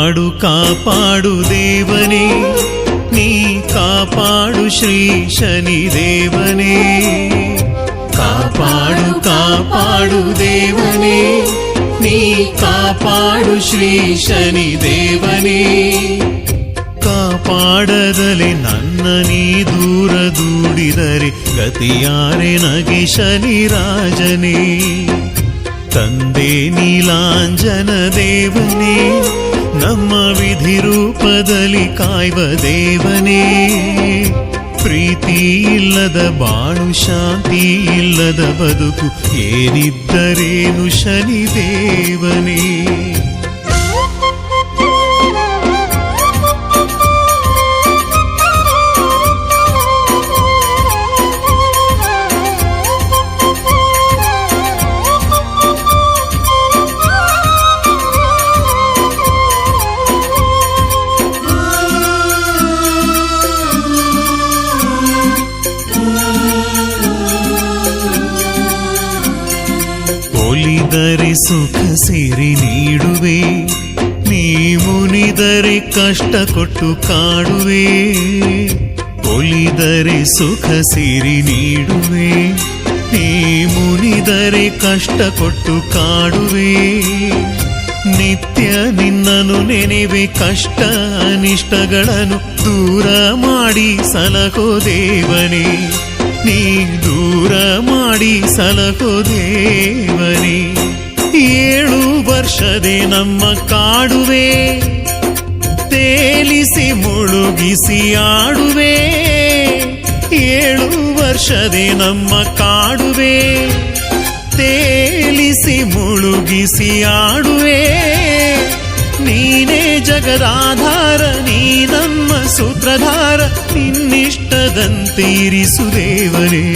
ಕಾಪಾಡು ಕಾಪಾಡು ದೇವನೇ, ನೀ ಕಾಪಾಡು ಶ್ರೀ ಶನಿ ದೇವನೇ. ಕಾಪಾಡು ಕಾಪಾಡು ದೇವನೇ, ನೀ ಕಾಪಾಡು ಶ್ರೀ ಶನಿ ದೇವನೇ. ಕಾಪಾಡದಲೆ ನನ್ನ ನೀ ದೂರ ದೂಡಿದರೆ ಗತಿಯಾರೆ ನಗೆ ಶನಿ ರಾಜನೇ. ತಂದೆ ನೀಲಾಂಜನ ದೇವನೇ, ನಮ್ಮ ವಿಧಿ ರೂಪದಲ್ಲಿ ಕಾಯುವ ದೇವನೇ. ಪ್ರೀತಿ ಇಲ್ಲದ ಬಾಳು, ಶಾಂತಿ ಇಲ್ಲದ ಬದುಕು, ಏನಿದ್ದರೇನು ಶನಿ ದೇವನೇ. ಒಲಿದರೆ ಸುಖ ಸಿರಿ ನೀಡುವೆ, ನೀ ಮುನಿದರೆ ಕಷ್ಟ ಕೊಟ್ಟು ಕಾಡುವೆ. ಒಲಿದರೆ ಸುಖ ಸಿರಿ ನೀಡುವೆ, ನೀ ಮುನಿದರೆ ಕಷ್ಟ ಕೊಟ್ಟು ಕಾಡುವೆ. ನಿತ್ಯ ನಿನ್ನನು ನೆನೆವೆ, ಕಷ್ಟ ಅನಿಷ್ಟಗಳನ್ನು ದೂರ ಮಾಡಿ ಸಲಹೋ ದೇವನೇ. ನೀ ದೂರ ಮಾಡಿ ಸಲಹೋ ದೇವನೇ. 7 ವರ್ಷದೆ ನಮ್ಮ ಕಾಡುವೆ, ತೇಲಿಸಿ ಮುಳುಗಿಸಿ ಆಡುವೆ. 7 ವರ್ಷದೆ ನಮ್ಮ ಕಾಡುವೆ, ತೇಲಿಸಿ ಮುಳುಗಿಸಿ ಆಡುವೆ. ನೀನೇ ಜಗದಾಧಾರ, ನೀ ನಮ್ಮ ಸೂತ್ರಧಾರ, ನಿನ್ನಿಷ್ಟದಂತೀರಿಸು ದೇವನೇ.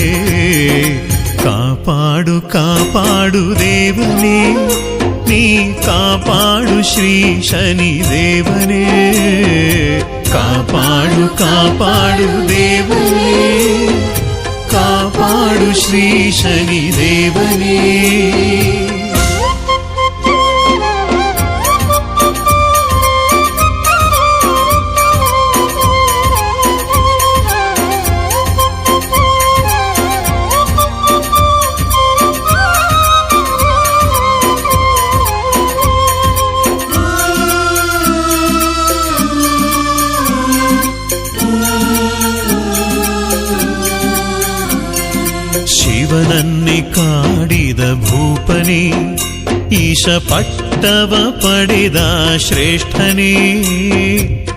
ಕಾಪಾಡು ಕಾಪಾಡು ದೇವನೇ, ನೀ ಕಾಪಾಡು ಶ್ರೀ ಶನಿ ದೇವನೇ. ಕಾಪಾಡು ಕಾಪಾಡು ದೇವನೇ, ಕಾಪಾಡು ಶ್ರೀ ಶನಿ ದೇವನೇ. ಶಿವನನ್ನೇ ಕಾಡಿದ ಭೂಪನೇ, ಈಶ ಪಟ್ಟವ ಪಡೆದ ಶ್ರೇಷ್ಠನೇ.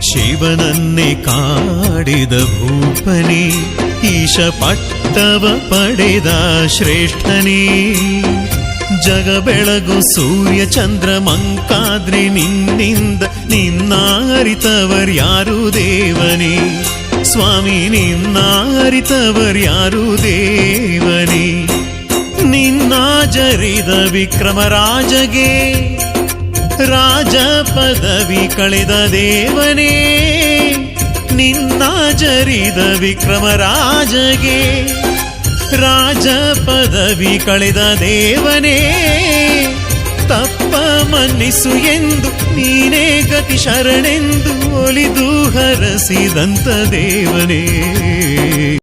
ಶಿವನನ್ನೇ ಕಾಡಿದ ಭೂಪನೇ, ಈಶ ಪಟ್ಟವ ಪಡೆದ ಶ್ರೇಷ್ಠನೇ. ಜಗ ಬೆಳಗು ಸೂರ್ಯ ಚಂದ್ರ ಮಂಕಾದ್ರೆ ನಿನ್ನಿಂದ, ನಿನ್ನ ಅರಿತವರ್ಯಾರು ದೇವನೇ. ಸ್ವಾಮಿ ನಿನ್ನ ಅರಿತವರ್ಯಾರು ದೇವನೇ. ನಿನ್ನ ಜರಿದ ವಿಕ್ರಮರಾಜಗೆ ರಾಜ ಪದವಿ ಕಳೆದ ದೇವನೇ. ನಿನ್ನ ಜರಿದ ವಿಕ್ರಮರಾಜಗೆ ರಾಜ ಪದವಿ ಕಳೆದ ದೇವನೇ. ತಪ್ಪ ಮನ್ನಿಸು ಎಂದು ನೀನೇ ಗತಿ ಶರಣೆಂದು ಒಲಿದು ಹರಸಿದಂತ ದೇವನೇ.